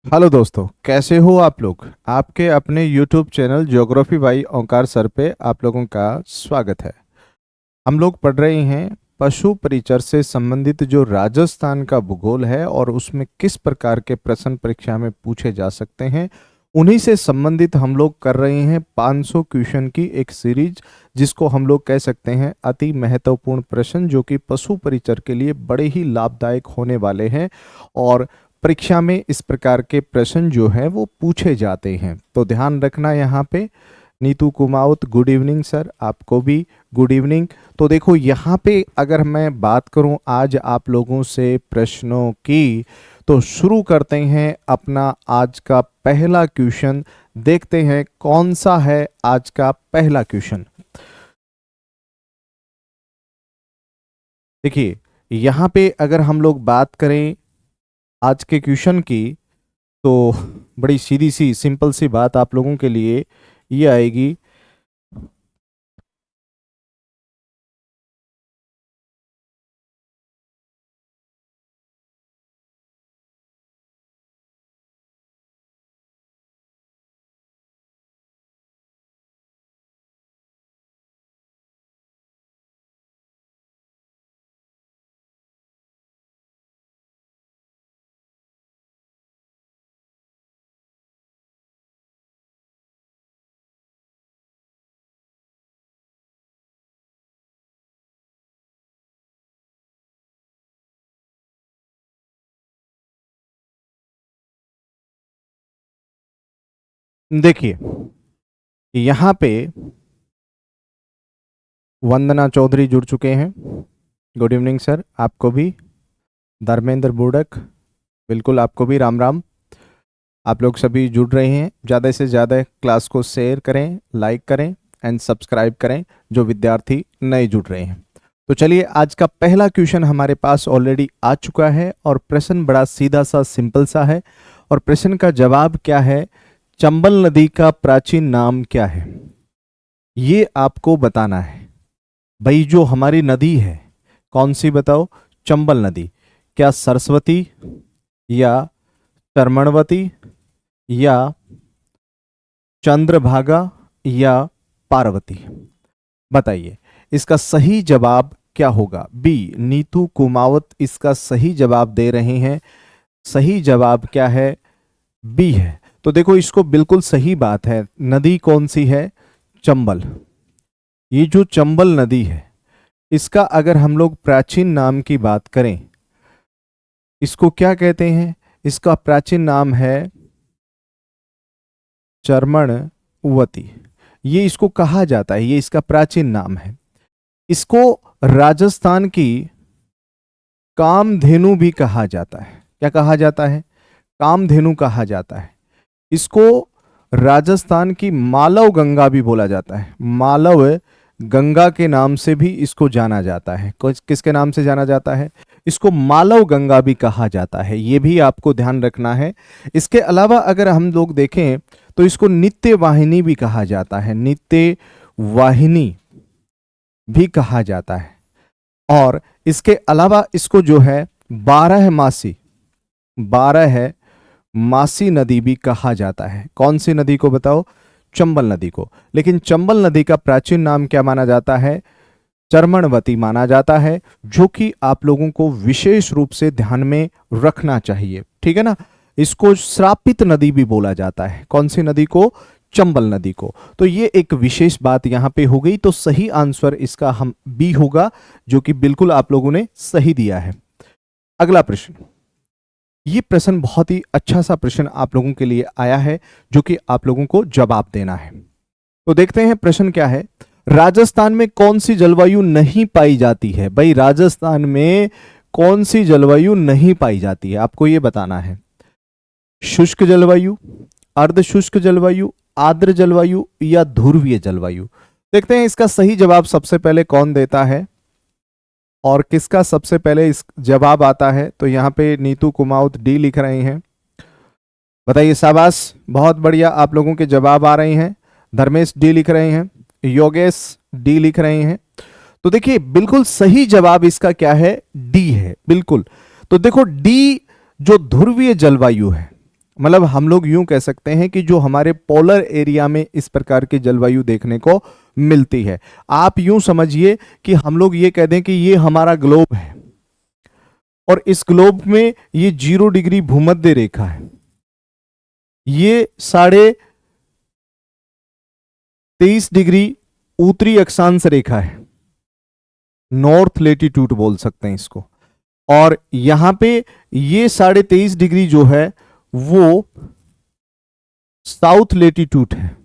Hello दोस्तों, कैसे हो आप लोग। आपके अपने YouTube channel geography by Omkar sir पे आप लोगों का स्वागत है। हम लोग पढ़ रहे हैं पशु परिचर से संबंधित जो राजस्थान का भूगोल है और उसमें किस प्रकार के प्रश्न परीक्षा में पूछे जा सकते हैं, उन्हीं से संबंधित हम लोग कर रहे हैं 500 क्वेश्चन की एक सीरीज, जिसको हम लोग कह सकते हैं अति महत्वपूर्ण प्रश्न, जो कि पशु परिचर के लिए बड़े ही लाभदायक होने वाले हैं और परीक्षा में इस प्रकार के प्रश्न जो हैं वो पूछे जाते हैं। तो ध्यान रखना यहाँ पे। Neetu Kumawat, good evening sir, आपको भी गुड इवनिंग। तो देखो यहाँ पे अगर मैं बात करूँ आज आप लोगों से प्रश्नों की, तो शुरू करते हैं अपना आज का पहला क्वेश्चन। देखते हैं कौन सा है आज का पहला क्वेश्चन। देखिए यहाँ पे अगर हम लोग बात करें आज के क्वेश्चन की, तो बड़ी सीधी सी सिंपल सी बात आप लोगों के लिए ये आएगी। देखिए यहाँ पे वंदना चौधरी जुड़ चुके हैं, गुड इवनिंग सर, आपको भी। धर्मेंद्र बुड़क, बिल्कुल आपको भी राम राम। आप लोग सभी जुड़ रहे हैं, ज़्यादा से ज़्यादा क्लास को शेयर करें, लाइक करें एंड सब्सक्राइब करें, जो विद्यार्थी नए जुड़ रहे हैं। तो चलिए आज का पहला क्वेश्चन हमारे पास ऑलरेडी आ चुका है और प्रश्न बड़ा सीधा सा सिंपल सा है। और प्रश्न का जवाब क्या है, चंबल नदी का प्राचीन नाम क्या है, ये आपको बताना है। भाई जो हमारी नदी है कौन सी बताओ, चंबल नदी। क्या सरस्वती या चर्मणवती या चंद्रभागा या पार्वती, बताइए इसका सही जवाब क्या होगा। बी, नीतू कुमावत इसका सही जवाब दे रहे हैं। सही जवाब क्या है, बी है। तो देखो इसको बिल्कुल सही बात है। नदी कौन सी है, चंबल। ये जो चंबल नदी है, इसका अगर हम लोग प्राचीन नाम की बात करें, इसको क्या कहते हैं, इसका प्राचीन नाम है चर्मणवती। ये इसको कहा जाता है, ये इसका प्राचीन नाम है। इसको राजस्थान की कामधेनु भी कहा जाता है। क्या कहा जाता है, कामधेनु कहा जाता है। इसको राजस्थान की मालव गंगा भी बोला जाता है। मालव गंगा के नाम से भी इसको जाना जाता है। किसके नाम से जाना जाता है, इसको मालव गंगा भी कहा जाता है। ये भी आपको ध्यान रखना है। इसके अलावा अगर हम लोग देखें तो इसको नित्य वाहिनी भी कहा जाता है। नित्य वाहिनी भी कहा जाता है। और इसके अलावा इसको जो है 12 मासी नदी भी कहा जाता है। कौन सी नदी को बताओ, चंबल नदी को। लेकिन चंबल नदी का प्राचीन नाम क्या माना जाता है, चर्मणवती माना जाता है, जो कि आप लोगों को विशेष रूप से ध्यान में रखना चाहिए, ठीक है ना। इसको श्रापित नदी भी बोला जाता है। कौन सी नदी को, चंबल नदी को। तो ये एक विशेष बात यहां पे हो गई। तो सही आंसर इसका हम बी होगा, जो कि बिल्कुल आप लोगों ने सही दिया है। अगला प्रश्न, ये प्रश्न बहुत ही अच्छा सा प्रश्न आप लोगों के लिए आया है, जो कि आप लोगों को जवाब देना है। तो देखते हैं प्रश्न क्या है। राजस्थान में कौन सी जलवायु नहीं पाई जाती है। भाई राजस्थान में कौन सी जलवायु नहीं पाई जाती है, आपको यह बताना है। शुष्क जलवायु, अर्ध शुष्क जलवायु, आर्द्र जलवायु या ध्रुवीय जलवायु। देखते हैं इसका सही जवाब सबसे पहले कौन देता है और किसका सबसे पहले इस जवाब आता है। तो यहाँ पे नीतू कुमावत डी लिख रहे हैं, बताइए। शाबाश, बहुत बढ़िया, आप लोगों के जवाब आ रहे हैं। धर्मेश डी लिख रहे हैं, योगेश डी लिख रहे हैं। तो देखिए बिल्कुल सही जवाब इसका क्या है, डी है, बिल्कुल। तो देखो डी जो ध्रुवीय जलवायु है मतलब हम लोग यूं कह सकते हैं कि जो हमारे पोलर एरिया में इस प्रकार की जलवायु देखने को मिलती है। आप यूं समझिए कि हम लोग ये कह दें कि ये हमारा ग्लोब है और इस ग्लोब में ये 0 डिग्री भूमध्य रेखा है, ये 23.5 डिग्री उत्तरी अक्षांश रेखा है, नॉर्थ लेटीट्यूड बोल सकते हैं इसको। और यहां पे ये 23.5 डिग्री जो है वो साउथ लेटीट्यूड है।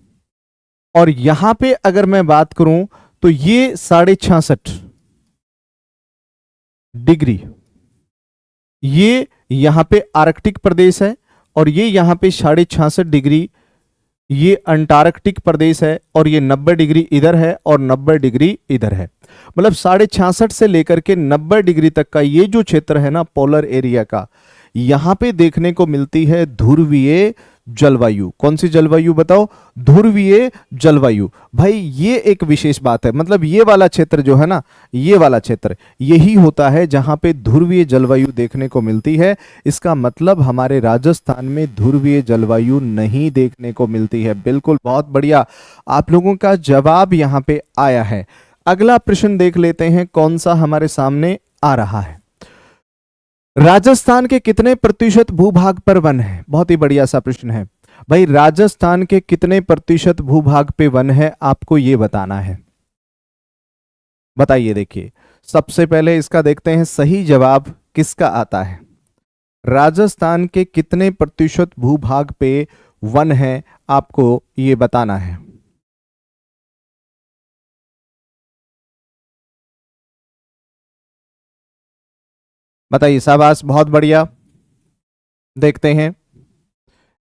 और यहां पे अगर मैं बात करूं तो ये 66.5 डिग्री ये यहां पे आर्कटिक प्रदेश है, और ये यहां पे 66.5 डिग्री ये अंटार्कटिक प्रदेश है, और ये 90 डिग्री इधर है और 90 डिग्री इधर है। मतलब 66.5 से लेकर के 90 डिग्री तक का ये जो क्षेत्र है ना पोलर एरिया का, यहां पे देखने को मिलती है ध्रुवीय जलवायु। कौन सी जलवायु बताओ? ध्रुवीय जलवायु। भाई ये एक विशेष बात है, मतलब ये वाला क्षेत्र जो है ना, ये वाला क्षेत्र यही होता है जहां पे ध्रुवीय जलवायु देखने को मिलती है। इसका मतलब हमारे राजस्थान में ध्रुवीय जलवायु नहीं देखने को मिलती है। बिल्कुल, बहुत बढ़िया, आप लोगों का जवाब यहां पे आया है। अगला प्रश्न देख लेते हैं कौन सा हमारे सामने आ रहा है। राजस्थान के कितने प्रतिशत भूभाग पर वन है? बहुत ही बढ़िया सा प्रश्न है भाई। राजस्थान के कितने प्रतिशत भूभाग पे वन है, आपको यह बताना है। बताइए। देखिए, सबसे पहले इसका देखते हैं सही जवाब किसका आता है। राजस्थान के कितने प्रतिशत भूभाग पे वन है, आपको यह बताना है। बताइए। शाबाश, बहुत बढ़िया। देखते हैं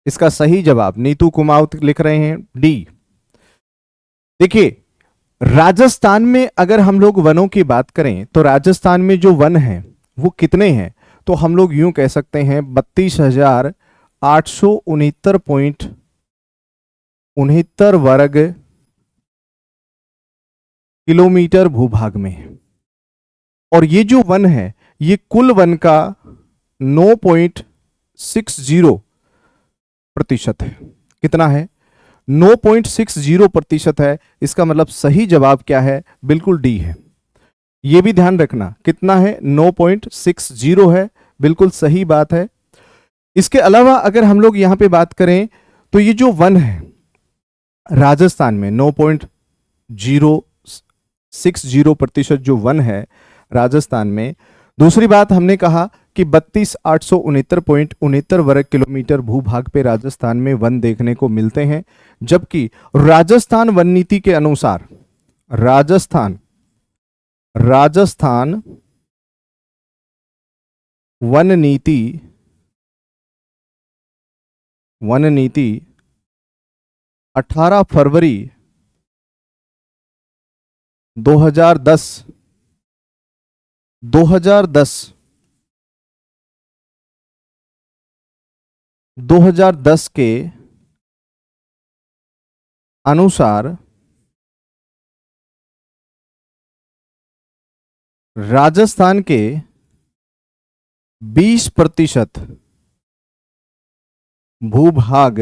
इसका सही जवाब। नीतू कुमाऊत लिख रहे हैं डी। देखिए, राजस्थान में अगर हम लोग वनों की बात करें तो राजस्थान में जो वन हैं वो कितने हैं, तो हम लोग यूं कह सकते हैं 32,869.69 वर्ग किलोमीटर भूभाग में है। और ये जो वन है ये कुल वन का 9.60% है। कितना है? 9.60% है। इसका मतलब सही जवाब क्या है? बिल्कुल डी है। यह भी ध्यान रखना, कितना है? 9.60 है। बिल्कुल सही बात है। इसके अलावा अगर हम लोग यहां पे बात करें तो ये जो वन है राजस्थान में 9.060% जो वन है राजस्थान में। दूसरी बात हमने कहा कि 32,869.69 वर्ग किलोमीटर भूभाग पे राजस्थान में वन देखने को मिलते हैं, जबकि राजस्थान वन नीति के अनुसार राजस्थान वन नीति 18 फरवरी 2010 के अनुसार राजस्थान के 20% भूभाग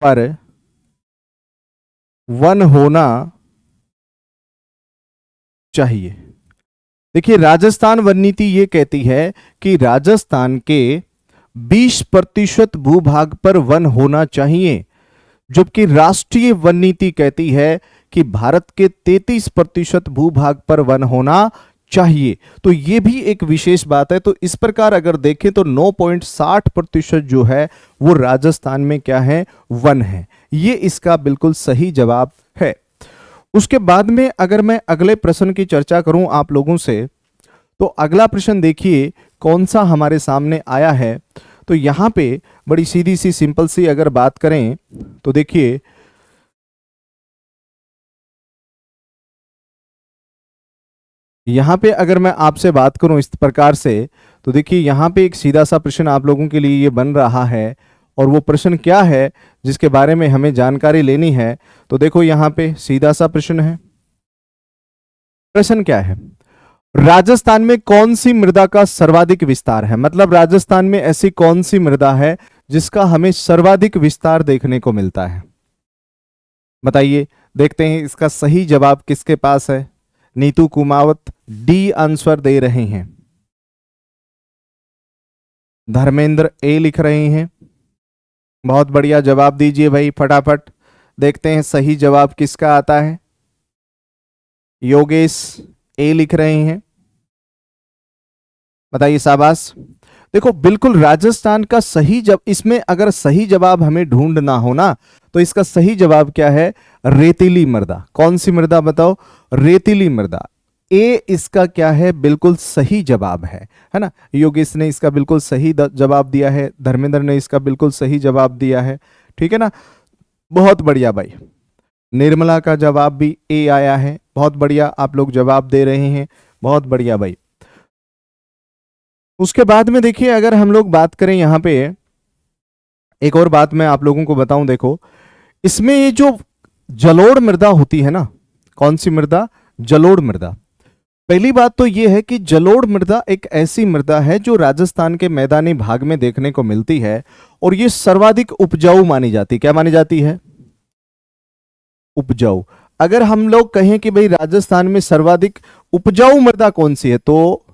पर वन होना चाहिए। देखिए, राजस्थान वन नीति ये कहती है कि राजस्थान के 20% भूभाग पर वन होना चाहिए, जबकि राष्ट्रीय वन नीति कहती है कि भारत के 33% भूभाग पर वन होना चाहिए। तो ये भी एक विशेष बात है। तो इस प्रकार अगर देखें तो 9.60% जो है वो राजस्थान में क्या है? वन है। ये इसका बिल्कुल सही जवाब है। उसके बाद में अगर मैं अगले प्रश्न की चर्चा करूं आप लोगों से, तो अगला प्रश्न देखिए कौन सा हमारे सामने आया है। तो यहां पे बड़ी सीधी सी सिंपल सी अगर बात करें तो देखिए, यहां पे अगर मैं आपसे बात करूं इस प्रकार से, तो देखिए यहां पे एक सीधा सा प्रश्न आप लोगों के लिए ये बन रहा है, और वो प्रश्न क्या है जिसके बारे में हमें जानकारी लेनी है। तो देखो यहां पे सीधा सा प्रश्न है। प्रश्न क्या है? राजस्थान में कौन सी मृदा का सर्वाधिक विस्तार है, मतलब राजस्थान में ऐसी कौन सी मृदा है जिसका हमें सर्वाधिक विस्तार देखने को मिलता है? बताइए, देखते हैं इसका सही जवाब किसके पास है। नीतू कुमावत डी आंसर दे रहे हैं, धर्मेंद्र ए लिख रहे हैं। बहुत बढ़िया, जवाब दीजिए भाई फटाफट, देखते हैं सही जवाब किसका आता है। योगेश ए लिख रहे हैं, बताइए, शाबाश। देखो बिल्कुल राजस्थान का सही जब इसमें अगर सही जवाब हमें ढूंढना हो ना, तो इसका सही जवाब क्या है? रेतीली मृदा। कौन सी मृदा बताओ? रेतीली मृदा। ए इसका क्या है? बिल्कुल सही जवाब है ना। योगेश ने इसका बिल्कुल सही जवाब दिया है, धर्मेंद्र ने इसका बिल्कुल सही जवाब दिया है, ठीक है ना। बहुत बढ़िया भाई, निर्मला का जवाब भी ए आया है, बहुत बढ़िया, आप लोग जवाब दे रहे हैं, बहुत बढ़िया भाई। उसके बाद में देखिए, अगर हम लोग बात करें यहां पे एक और बात मैं आप लोगों को बताऊं, देखो इसमें ये जो जलोढ़ मृदा होती है ना, कौन सी मृदा? जलोढ़ मृदा। पहली बात तो यह है कि जलोढ़ मृदा एक ऐसी मृदा है जो राजस्थान के मैदानी भाग में देखने को मिलती है और ये सर्वाधिक उपजाऊ मानी जाती है। क्या मानी जाती है? उपजाऊ। अगर हम लोग कहें कि भाई राजस्थान में सर्वाधिक उपजाऊ मृदा कौन सी है, तो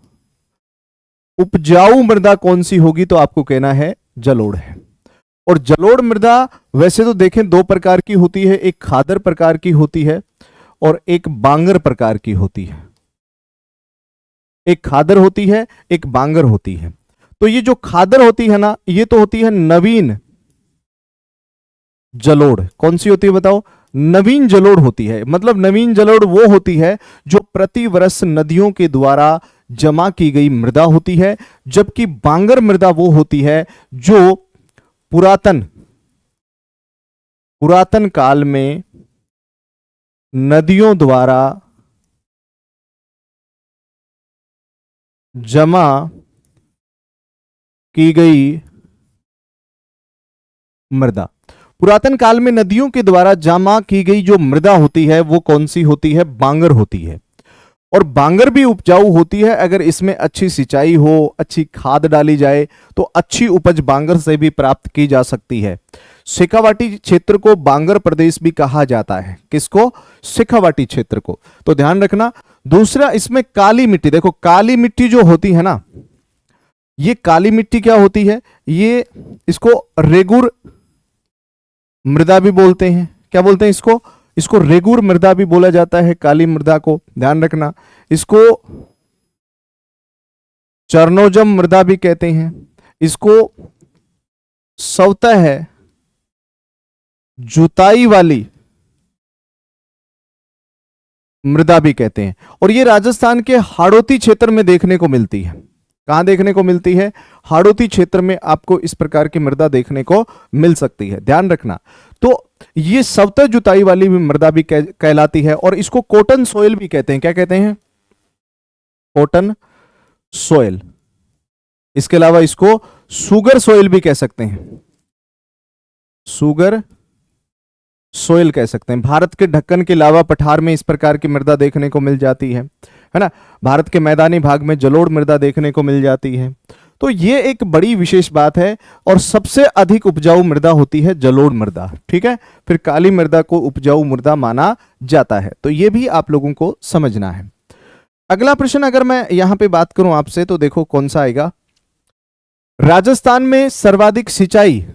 उपजाऊ मृदा कौन सी होगी, तो आपको कहना है जलोढ़ है। और जलोढ़ मृदा वैसे तो देखें दो प्रकार की होती है, एक खादर प्रकार की होती है और एक बांगर प्रकार की होती है। एक खादर होती है, एक बांगर होती है। तो ये जो खादर होती है ना, ये तो होती है नवीन जलोढ़। कौन सी होती है बताओ? नवीन जलोढ़ होती है। मतलब नवीन जलोढ़ वो होती है जो प्रति वर्ष नदियों के द्वारा जमा की गई मृदा होती है, जबकि बांगर मृदा वो होती है जो पुरातन काल में नदियों द्वारा जमा की गई मृदा। पुरातन काल में नदियों के द्वारा जमा की गई जो मृदा होती है वो कौन सी होती है? बांगर होती है। और बांगर भी उपजाऊ होती है अगर इसमें अच्छी सिंचाई हो, अच्छी खाद डाली जाए तो अच्छी उपज बांगर से भी प्राप्त की जा सकती है। शेखावाटी क्षेत्र को बांगर प्रदेश भी कहा जाता है। किसको? शेखावाटी क्षेत्र को। तो ध्यान रखना। दूसरा, इसमें काली मिट्टी, देखो काली मिट्टी जो होती है ना, ये काली मिट्टी क्या होती है? ये इसको रेगुर मृदा भी बोलते हैं। क्या बोलते हैं इसको? इसको रेगुर मृदा भी बोला जाता है, काली मृदा को, ध्यान रखना। इसको चरनोजम मृदा भी कहते हैं, इसको स्वतः जुताई वाली मृदा भी कहते हैं। और ये राजस्थान के हाड़ौती क्षेत्र में देखने को मिलती है। कहां देखने को मिलती है? हाड़ौती क्षेत्र में आपको इस प्रकार की मृदा देखने को मिल सकती है, ध्यान रखना। तो ये स्वतः जुताई वाली भी मृदा भी कहलाती है और इसको कॉटन सोयल भी कहते हैं। क्या कहते हैं? Cotton soil. इसके अलावा इसको सुगर सोयल भी कह सकते हैं, सुगर सोयल कह सकते हैं। भारत के ढक्कन के अलावा पठार में इस प्रकार की मृदा देखने को मिल जाती है ना। भारत के मैदानी भाग में जलोढ़ मृदा देखने को मिल जाती है। तो ये एक बड़ी विशेष बात है और सबसे अधिक उपजाऊ मृदा होती है जलोढ़ मृदा, ठीक है। फिर काली मृदा को उपजाऊ मृदा माना जाता है, तो ये भी आप लोगों को समझना है। अगला प्रश्न अगर मैं यहां पे बात करूं आपसे, तो देखो कौन सा आएगा। राजस्थान में सर्वाधिक सिंचाई,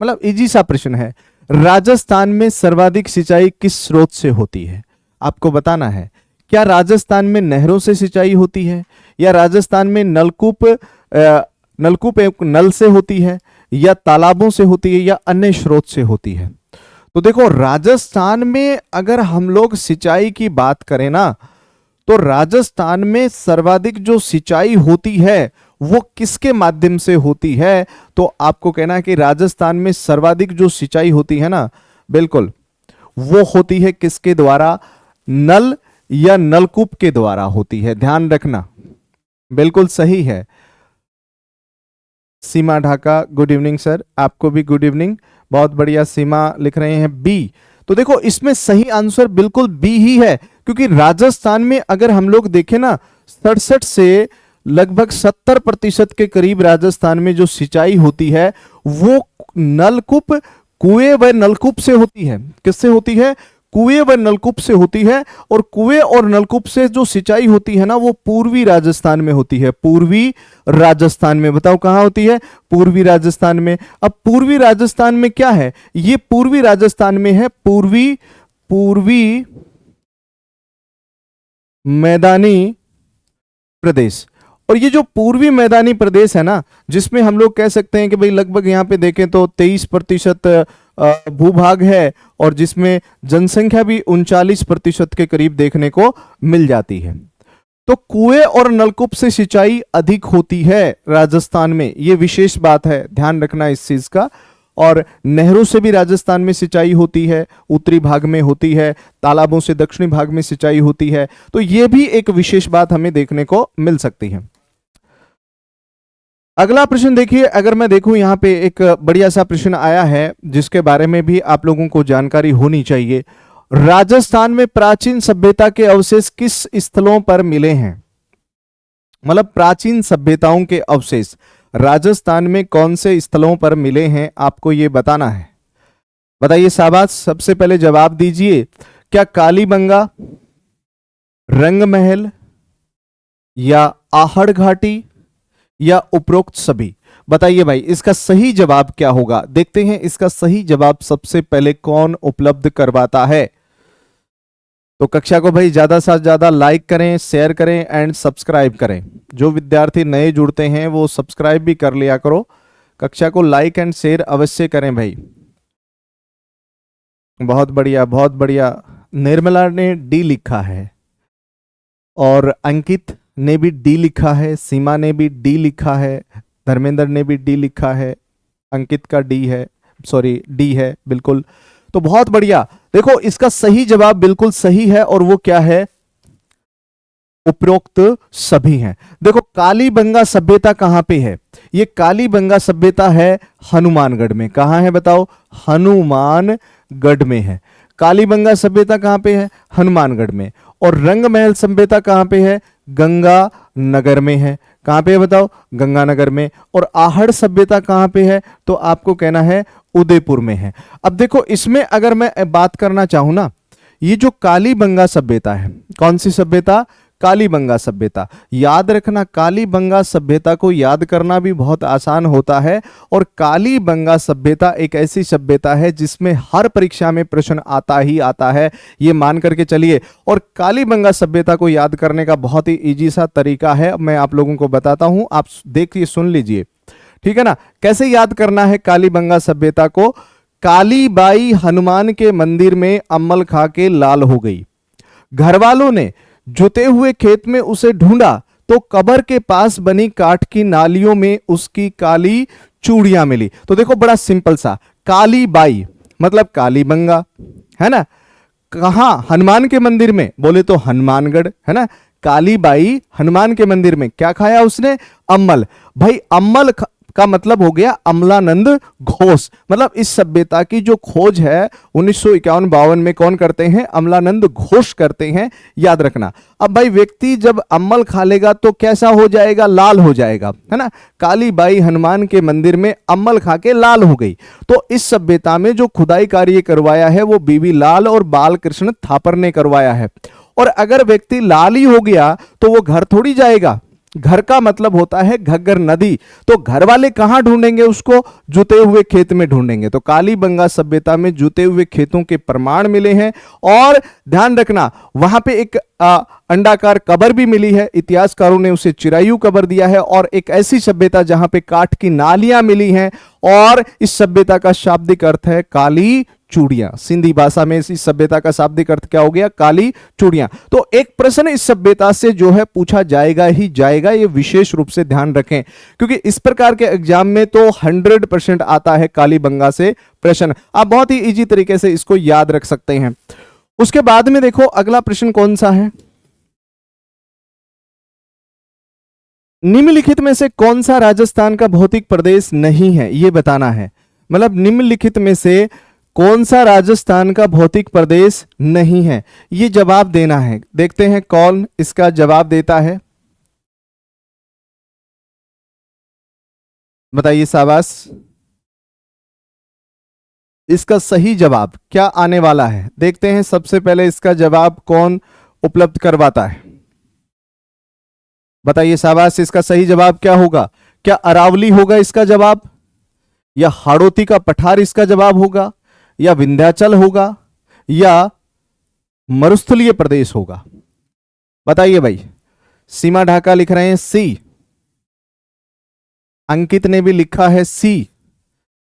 मतलब इजी सा प्रश्न है, राजस्थान में सर्वाधिक सिंचाई किस स्रोत से होती है? आपको बताना है। क्या राजस्थान में नहरों से सिंचाई होती है, या राजस्थान में नलकूप एक नल से होती है, या तालाबों से होती है, या अन्य स्रोत से होती है? तो देखो राजस्थान में अगर हम लोग सिंचाई की बात करें ना, तो राजस्थान में सर्वाधिक जो सिंचाई होती है वो किसके माध्यम से होती है? तो आपको कहना है कि राजस्थान में सर्वाधिक जो सिंचाई होती है ना, बिल्कुल वो होती है किसके द्वारा? नल या नलकूप के द्वारा होती है, ध्यान रखना, बिल्कुल सही है। सीमा ढाका, गुड इवनिंग सर, आपको भी गुड इवनिंग, बहुत बढ़िया। सीमा लिख रहे हैं बी। तो देखो इसमें सही आंसर बिल्कुल बी ही है, क्योंकि राजस्थान में अगर हम लोग देखें ना 67 से लगभग 70% के करीब राजस्थान में जो सिंचाई होती है वो नलकूप, कुएं व नलकूप से होती है। किससे होती है? कुएं व नलकूप से होती है। और कुएं और नलकूप से जो सिंचाई होती है ना वो पूर्वी राजस्थान में होती है। पूर्वी राजस्थान में, बताओ कहां होती है? पूर्वी राजस्थान में। अब पूर्वी राजस्थान में क्या है? ये पूर्वी राजस्थान में है पूर्वी मैदानी प्रदेश। और ये जो पूर्वी मैदानी प्रदेश है ना, जिसमें हम लोग कह सकते हैं कि भाई लगभग यहां पे देखें तो 23% भूभाग है और जिसमें जनसंख्या भी 39% के करीब देखने को मिल जाती है। तो कुएं और नलकूप से सिंचाई अधिक होती है राजस्थान में, ये विशेष बात है, ध्यान रखना इस चीज का। और नहरों से भी राजस्थान में सिंचाई होती है, उत्तरी भाग में होती है, तालाबों से दक्षिणी भाग में सिंचाई होती है। तो यह भी एक विशेष बात हमें देखने को मिल सकती है। अगला प्रश्न देखिए, अगर मैं देखूं यहां पे एक बढ़िया सा प्रश्न आया है जिसके बारे में भी आप लोगों को जानकारी होनी चाहिए। राजस्थान में प्राचीन सभ्यता के अवशेष किस स्थलों पर मिले हैं? मतलब प्राचीन सभ्यताओं के अवशेष राजस्थान में कौन से स्थलों पर मिले हैं, आपको यह बताना है। बताइए शाबाश, सबसे पहले जवाब दीजिए। क्या कालीबंगा, रंगमहल या आहड़ घाटी या उपरोक्त सभी? बताइए भाई इसका सही जवाब क्या होगा। देखते हैं इसका सही जवाब सबसे पहले कौन उपलब्ध करवाता है। तो कक्षा को भाई ज्यादा से ज्यादा लाइक करें, शेयर करें एंड सब्सक्राइब करें। जो विद्यार्थी नए जुड़ते हैं वो सब्सक्राइब भी कर लिया करो। कक्षा को लाइक एंड शेयर अवश्य करें भाई। बहुत बढ़िया, बहुत बढ़िया। निर्मला ने डी लिखा है और अंकित ने भी डी लिखा है, सीमा ने भी डी लिखा है, धर्मेंद्र ने भी डी लिखा है, अंकित का डी है, सॉरी डी है बिल्कुल। तो बहुत बढ़िया। देखो इसका सही जवाब बिल्कुल सही है और वो क्या है? उपरोक्त सभी हैं। देखो कालीबंगा सभ्यता कहां पे है? ये कालीबंगा सभ्यता है हनुमानगढ़ में। कहां है बताओ? हनुमानगढ़ में है। कालीबंगा सभ्यता कहां पे है? हनुमानगढ़ में। और रंगमहल सभ्यता कहां पे है? गंगानगर में है। कहां पे है बताओ? गंगानगर में। और आहड़ सभ्यता कहां पे है? तो आपको कहना है उदयपुर में है। अब देखो इसमें अगर मैं बात करना चाहूं ना, ये जो कालीबंगा सभ्यता है, कौन सी सभ्यता? कालीबंगा सभ्यता। याद रखना, कालीबंगा सभ्यता को याद करना भी बहुत आसान होता है। और कालीबंगा सभ्यता एक ऐसी सभ्यता है जिसमें हर परीक्षा में प्रश्न आता ही आता है, ये मान करके चलिए। और कालीबंगा सभ्यता को याद करने का बहुत ही इजी सा तरीका है, मैं आप लोगों को बताता हूं, आप देखिए सुन लीजिए, ठीक है ना। कैसे याद करना है कालीबंगा सभ्यता को? कालीबाई हनुमान के मंदिर में अम्मल खा के लाल हो गई। घर वालों ने जुते हुए खेत में उसे ढूंढा तो कब्र के पास बनी काठ की नालियों में उसकी काली चूड़ियां मिली। तो देखो बड़ा सिंपल सा, कालीबाई मतलब कालीबंगा, है ना। कहां? हनुमान के मंदिर में, बोले तो हनुमानगढ़, है ना। कालीबाई हनुमान के मंदिर में क्या खाया उसने? अम्मल। भाई अम्मल का मतलब हो गया अमलानंद घोष। मतलब इस सभ्यता की जो खोज है 1951-52 में कौन करते हैं? अमलानंद घोष करते हैं, याद रखना। अब भाई व्यक्ति जब अम्मल खा लेगा तो कैसा हो जाएगा? लाल हो जाएगा, है ना। कालीबाई हनुमान के मंदिर में अम्मल खा के लाल हो गई। तो इस सभ्यता में जो खुदाई कार्य करवाया है वो बीबी लाल और बाल कृष्ण थापर ने करवाया है। और अगर व्यक्ति लाल ही हो गया तो वो घर थोड़ी जाएगा। घर का मतलब होता है घग्गर नदी। तो घर वाले कहां ढूंढेंगे उसको? जुते हुए खेत में ढूंढेंगे। तो कालीबंगा सभ्यता में जुते हुए खेतों के प्रमाण मिले हैं। और ध्यान रखना वहां पे एक अंडाकार कब्र भी मिली है, इतिहासकारों ने उसे चिरायु कब्र दिया है। और एक ऐसी सभ्यता जहां पे काठ की नालियां मिली हैं। और इस सभ्यता का शाब्दिक अर्थ है काली चूड़ियां। सिंधी भाषा में इस सभ्यता का शाब्दिक अर्थ क्या हो गया? काली चूड़ियां। तो एक प्रश्न इस सभ्यता से जो है पूछा जाएगा ही जाएगा, ये विशेष रूप से ध्यान रखें, क्योंकि इस प्रकार के एग्जाम में तो 100% आता है कालीबंगा से प्रश्न। आप बहुत ही इजी तरीके से इसको याद रख सकते हैं। उसके बाद में देखो अगला प्रश्न कौन सा है? निम्नलिखित में से कौन सा राजस्थान का भौतिक प्रदेश नहीं है, यह बताना है। मतलब निम्नलिखित में से कौन सा राजस्थान का भौतिक प्रदेश नहीं है? ये जवाब देना है। देखते हैं कौन इसका जवाब देता है। बताइए शाबाश। इसका सही जवाब क्या आने वाला है, देखते हैं। सबसे पहले इसका जवाब कौन उपलब्ध करवाता है? बताइए शाबाश। इसका सही जवाब क्या होगा? क्या अरावली होगा इसका जवाब, या हाड़ौती का पठार इसका जवाब होगा, या विंध्याचल होगा, या मरुस्थलीय प्रदेश होगा? बताइए भाई। सीमा ढाका लिख रहे हैं सी, अंकित ने भी लिखा है सी।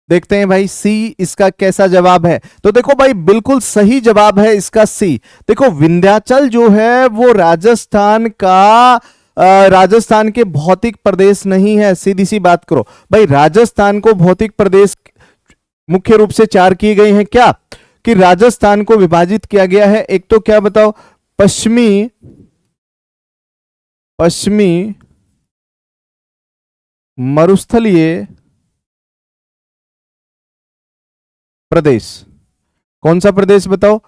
देखते हैं भाई सी इसका कैसा जवाब है। तो देखो भाई बिल्कुल सही जवाब है इसका सी। देखो विंध्याचल जो है वो राजस्थान का राजस्थान के भौतिक प्रदेश नहीं है। सीधी सी बात करो भाई, राजस्थान को भौतिक प्रदेश मुख्य रूप से 4 किए गए हैं। क्या कि राजस्थान को विभाजित किया गया है। एक तो क्या बताओ, पश्चिमी मरुस्थलीय प्रदेश। कौन सा प्रदेश बताओ?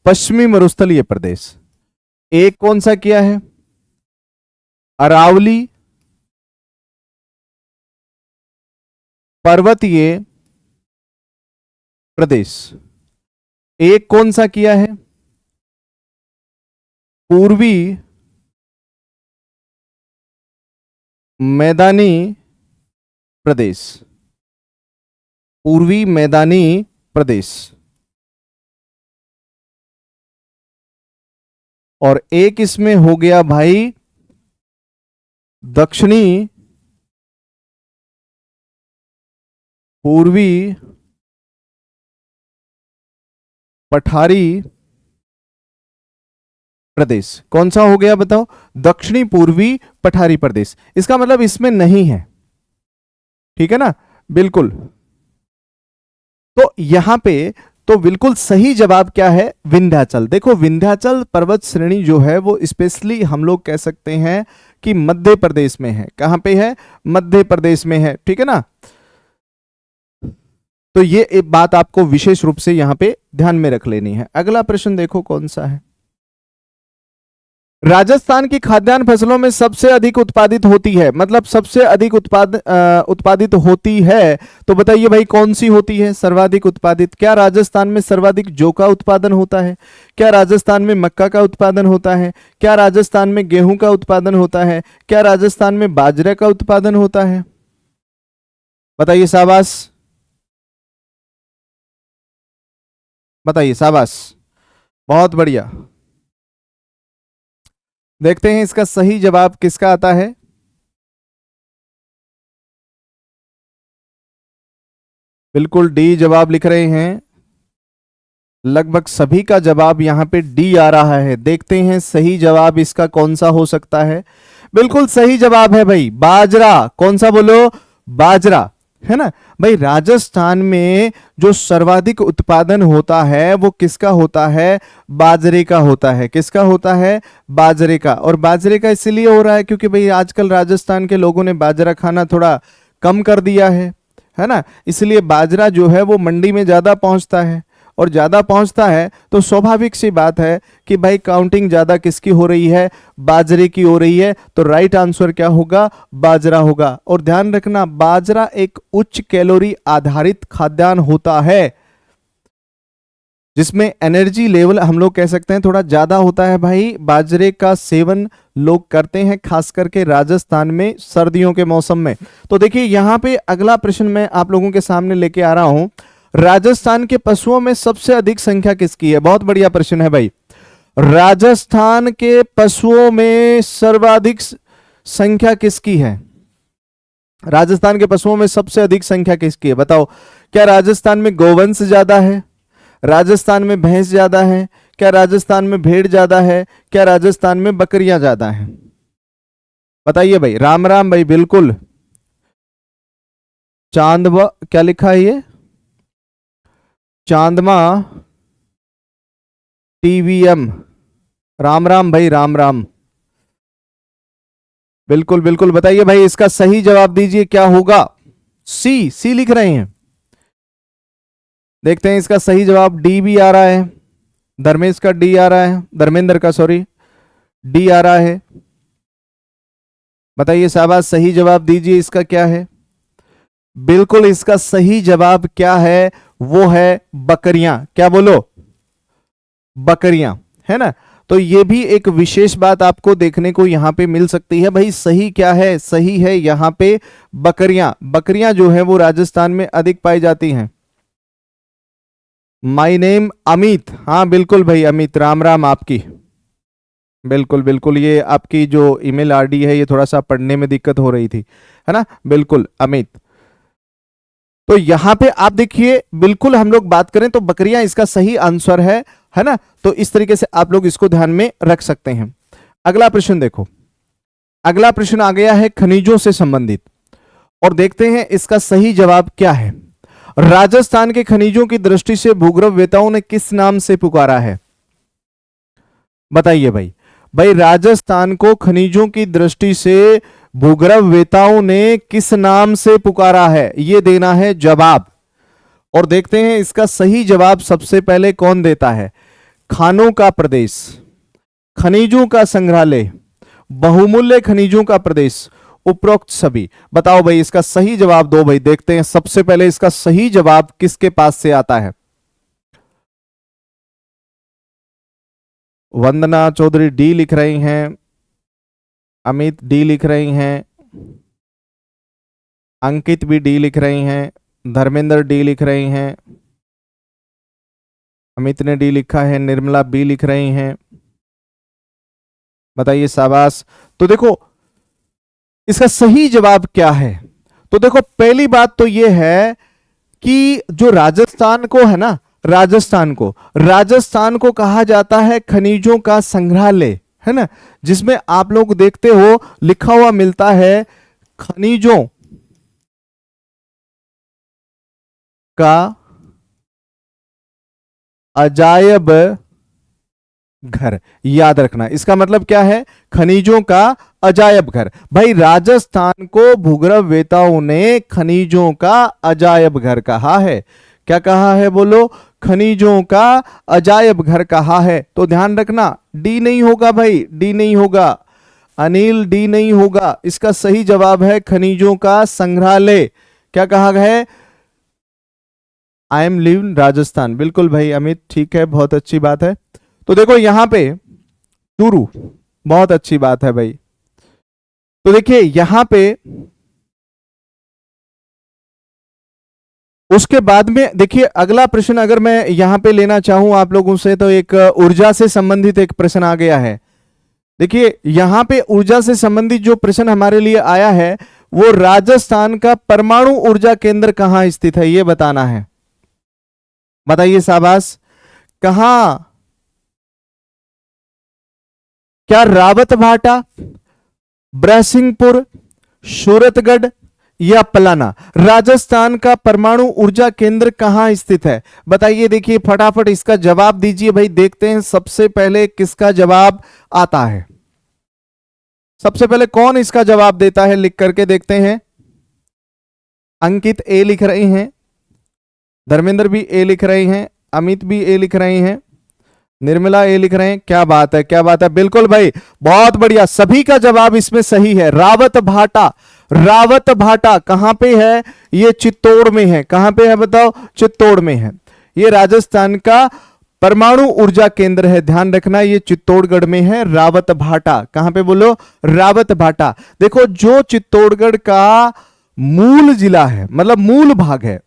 पश्चिमी मरुस्थलीय प्रदेश। एक कौन सा किया है? अरावली पर्वतीय प्रदेश। एक कौन सा किया है? पूर्वी मैदानी प्रदेश। पूर्वी मैदानी प्रदेश। और एक इसमें हो गया भाई दक्षिणी पूर्वी पठारी प्रदेश। कौन सा हो गया बताओ? दक्षिणी पूर्वी पठारी प्रदेश। इसका मतलब इसमें नहीं है, ठीक है ना? बिल्कुल। तो यहां पे तो बिल्कुल सही जवाब क्या है? विंध्याचल। देखो विंध्याचल पर्वत श्रेणी जो है वो स्पेशली हम लोग कह सकते हैं कि मध्य प्रदेश में है। कहां पे है? मध्य प्रदेश में है, ठीक है ना? तो ये एक बात आपको विशेष रूप से यहां पे ध्यान में रख लेनी है। अगला प्रश्न देखो कौन सा है। राजस्थान की खाद्यान्न फसलों में सबसे अधिक उत्पादित होती है, मतलब सबसे अधिक उत्पादित होती है, तो बताइए भाई कौन सी होती है सर्वाधिक उत्पादित? क्या राजस्थान में सर्वाधिक जौ का उत्पादन होता है? क्या राजस्थान में मक्का का उत्पादन होता है? क्या राजस्थान में गेहूं का उत्पादन होता है? क्या राजस्थान में बाजरे का उत्पादन होता है? बताइए शाबाश, बताइए शाबाश। बहुत बढ़िया। देखते हैं इसका सही जवाब किसका आता है। बिल्कुल डी जवाब लिख रहे हैं। लगभग सभी का जवाब यहां पे डी आ रहा है। देखते हैं सही जवाब इसका कौन सा हो सकता है। बिल्कुल सही जवाब है भाई बाजरा। कौन सा बोलो? बाजरा, है ना भाई? राजस्थान में जो सर्वाधिक उत्पादन होता है वो किसका होता है? बाजरे का होता है। किसका होता है? बाजरे का। और बाजरे का इसलिए हो रहा है क्योंकि भाई आजकल राजस्थान के लोगों ने बाजरा खाना थोड़ा कम कर दिया है ना? इसलिए बाजरा जो है वो मंडी में ज्यादा पहुंचता है, और ज्यादा पहुंचता है तो स्वाभाविक सी बात है कि भाई काउंटिंग ज्यादा किसकी हो रही है? बाजरे की हो रही है। तो राइट आंसर क्या होगा? बाजरा होगा। और ध्यान रखना बाजरा एक उच्च कैलोरी आधारित खाद्यान्न होता है जिसमें एनर्जी लेवल हम लोग कह सकते हैं थोड़ा ज्यादा होता है। भाई बाजरे का सेवन लोग करते हैं खास करके राजस्थान में सर्दियों के मौसम में। तो देखिए यहां पे अगला प्रश्न मैं आप लोगों के सामने लेके आ रहा हूं। राजस्थान के पशुओं में सबसे अधिक संख्या किसकी है? बहुत बढ़िया प्रश्न है भाई। राजस्थान के पशुओं में सर्वाधिक संख्या किसकी है? राजस्थान के पशुओं में सबसे अधिक संख्या किसकी है बताओ? क्या राजस्थान में गोवंश ज्यादा है? राजस्थान में भैंस ज्यादा है? क्या राजस्थान में भेड़ ज्यादा है? क्या राजस्थान में बकरियां ज्यादा हैं? बताइए भाई। राम राम भाई। बिल्कुल चांदवा क्या लिखा है ये? चांदमा टीवीएम। राम राम भाई, राम राम। बिल्कुल बिल्कुल। बताइए भाई इसका सही जवाब दीजिए क्या होगा? सी, सी लिख रहे हैं। देखते हैं इसका सही जवाब डी भी आ रहा है, धर्मेश का डी आ रहा है, धर्मेंद्र का सॉरी डी आ रहा है। बताइए शाबाश, सही जवाब दीजिए, इसका क्या है? बिल्कुल इसका सही जवाब क्या है? वो है बकरियां। क्या बोलो? बकरियां, है ना। तो ये भी एक विशेष बात आपको देखने को यहां पे मिल सकती है। भाई सही क्या है? सही है यहां पे बकरियां। बकरियां जो है वो राजस्थान में अधिक पाई जाती हैं। माय नेम अमित, हाँ बिल्कुल भाई अमित, राम राम आपकी। बिल्कुल बिल्कुल, ये आपकी जो ईमेल आईडी है ये थोड़ा सा पढ़ने में दिक्कत हो रही थी, है ना। बिल्कुल अमित। तो यहां पे आप देखिए, बिल्कुल हम लोग बात करें तो बकरियां इसका सही आंसर है ना। तो इस तरीके से आप लोग इसको ध्यान में रख सकते हैं। अगला प्रश्न देखो, अगला प्रश्न आ गया है खनिजों से संबंधित, और देखते हैं इसका सही जवाब क्या है। राजस्थान के खनिजों की दृष्टि से भूगर्भवेताओं ने किस नाम से पुकारा है? बताइए भाई। भाई राजस्थान को खनिजों की दृष्टि से भूगर्भवेताओं ने किस नाम से पुकारा है, यह देना है जवाब। और देखते हैं इसका सही जवाब सबसे पहले कौन देता है। खानों का प्रदेश, खनिजों का संग्रहालय, बहुमूल्य खनिजों का प्रदेश, उपरोक्त सभी। बताओ भाई इसका सही जवाब दो भाई, देखते हैं सबसे पहले इसका सही जवाब किसके पास से आता है। वंदना चौधरी डी लिख रही हैं, अमित डी लिख रही हैं, अंकित भी डी लिख रही हैं, धर्मेंद्र डी लिख रही हैं, अमित ने डी लिखा है, निर्मला बी लिख रही हैं। बताइए शाबाश। तो देखो इसका सही जवाब क्या है। तो देखो पहली बात तो यह है कि जो राजस्थान को है ना, राजस्थान को कहा जाता है खनिजों का संग्रहालय, है ना, जिसमें आप लोग देखते हो लिखा हुआ मिलता है खनिजों का अजायब घर। याद रखना इसका मतलब क्या है, खनिजों का अजायब घर। भाई राजस्थान को भूगर्भवेताओं ने खनिजों का अजायब घर कहा है। क्या कहा है बोलो? खनिजों का अजायब घर कहा है। तो ध्यान रखना डी नहीं होगा भाई, डी नहीं होगा, अनिल डी नहीं होगा। इसका सही जवाब है खनिजों का संग्रहालय। क्या कहा है? I am live in Rajasthan. बिल्कुल भाई अमित, ठीक है, बहुत अच्छी बात है। तो देखो यहां पे चूरू, बहुत अच्छी बात है भाई। तो देखिए यहां पे उसके बाद में देखिए अगला प्रश्न अगर मैं यहां पे लेना चाहूं आप लोगों से, तो एक ऊर्जा से संबंधित एक प्रश्न आ गया है। देखिए यहां पे ऊर्जा से संबंधित जो प्रश्न हमारे लिए आया है, वो राजस्थान का परमाणु ऊर्जा केंद्र कहां स्थित है, यह बताना है। बताइए शाबाश। कहां? क्या रावतभाटा, ब्रैसिंगपुर, सूरतगढ़ या पलाना? राजस्थान का परमाणु ऊर्जा केंद्र कहां स्थित है? बताइए। देखिए फटाफट इसका जवाब दीजिए भाई, देखते हैं सबसे पहले किसका जवाब आता है। सबसे पहले कौन इसका जवाब देता है, लिख करके देखते हैं। अंकित ए लिख रहे हैं, धर्मेंद्र भी ए लिख रहे हैं, अमित भी ए लिख रहे हैं, निर्मला ए लिख रहे हैं। क्या बात है, क्या बात है, बिल्कुल भाई बहुत बढ़िया, सभी का जवाब इसमें सही है। रावत भाटा, रावत भाटा कहां पे है? ये चित्तौड़ में है। कहां पे है बताओ? चित्तौड़ में है। ये राजस्थान का परमाणु ऊर्जा केंद्र है, ध्यान रखना, ये चित्तौड़गढ़ में है। रावत भाटा कहां पे बोलो? रावत भाटा। देखो जो चित्तौड़गढ़ का मूल जिला है, मतलब मूल भाग है,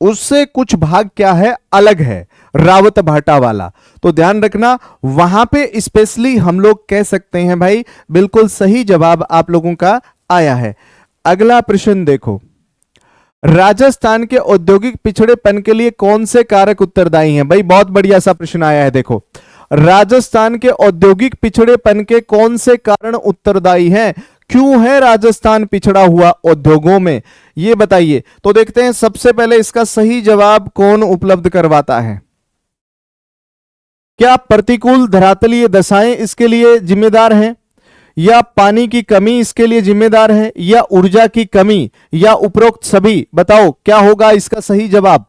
उससे कुछ भाग क्या है, अलग है, रावत भाटा वाला। तो ध्यान रखना वहां पे स्पेशली हम लोग कह सकते हैं भाई। बिल्कुल सही जवाब आप लोगों का आया है। अगला प्रश्न देखो, राजस्थान के औद्योगिक पिछड़ेपन के लिए कौन से कारक उत्तरदायी हैं? भाई बहुत बढ़िया सा प्रश्न आया है। देखो राजस्थान के औद्योगिक पिछड़ेपन के कौन से कारण उत्तरदायी हैं? क्यों है राजस्थान पिछड़ा हुआ उद्योगों में, ये बताइए। तो देखते हैं सबसे पहले इसका सही जवाब कौन उपलब्ध करवाता है। क्या प्रतिकूल धरातलीय दशाएं इसके लिए जिम्मेदार हैं, या पानी की कमी इसके लिए जिम्मेदार है, या ऊर्जा की कमी, या उपरोक्त सभी? बताओ क्या होगा इसका सही जवाब।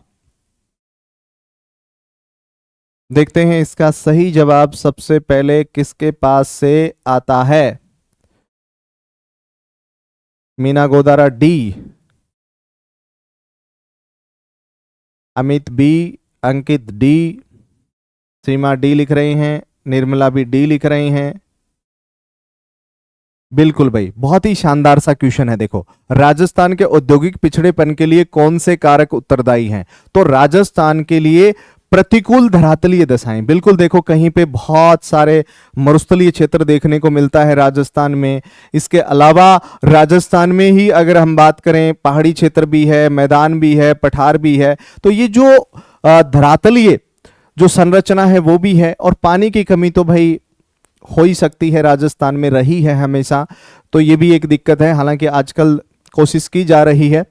देखते हैं इसका सही जवाब सबसे पहले किसके पास से आता है। मीना गोदारा डी, अमित बी, अंकित डी, सीमा डी लिख रही हैं, निर्मला भी डी लिख रही हैं। बिल्कुल भाई, बहुत ही शानदार सा क्वेश्चन है। देखो, राजस्थान के औद्योगिक पिछड़ेपन के लिए कौन से कारक उत्तरदायी हैं? तो राजस्थान के लिए प्रतिकूल धरातलीय दशाएं। बिल्कुल, देखो कहीं पे बहुत सारे मरुस्थलीय क्षेत्र देखने को मिलता है राजस्थान में। इसके अलावा राजस्थान में ही अगर हम बात करें, पहाड़ी क्षेत्र भी है, मैदान भी है, पठार भी है। तो ये जो धरातलीय जो संरचना है वो भी है, और पानी की कमी तो भाई हो ही सकती है, राजस्थान में रही है हमेशा, तो ये भी एक दिक्कत है। हालांकि आजकल कोशिश की जा रही है।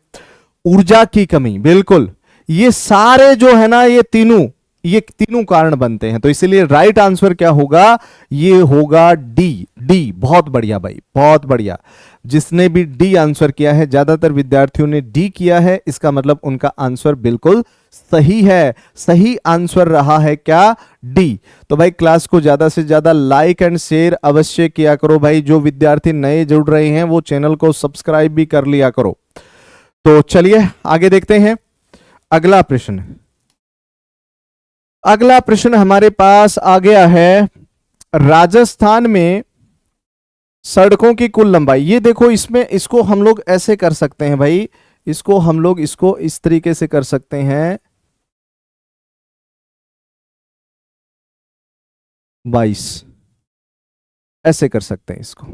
ऊर्जा की कमी, बिल्कुल, ये सारे जो है ना, ये तीनों कारण बनते हैं। तो इसीलिए राइट आंसर क्या होगा? ये होगा डी। डी, बहुत बढ़िया भाई, बहुत बढ़िया। जिसने भी डी आंसर किया है, ज्यादातर विद्यार्थियों ने डी किया है, इसका मतलब उनका आंसर बिल्कुल सही है। सही आंसर रहा है क्या? डी। तो भाई क्लास को ज्यादा से ज्यादा लाइक एंड शेयर अवश्य किया करो भाई। जो विद्यार्थी नए जुड़ रहे हैं वो चैनल को सब्सक्राइब भी कर लिया करो। तो चलिए आगे देखते हैं अगला प्रश्न। अगला प्रश्न हमारे पास आ गया है, राजस्थान में सड़कों की कुल लंबाई। ये देखो, इसको हम लोग ऐसे कर सकते हैं भाई, इसको हम लोग इसको इस तरीके से कर सकते हैं, 22 ऐसे कर सकते हैं इसको।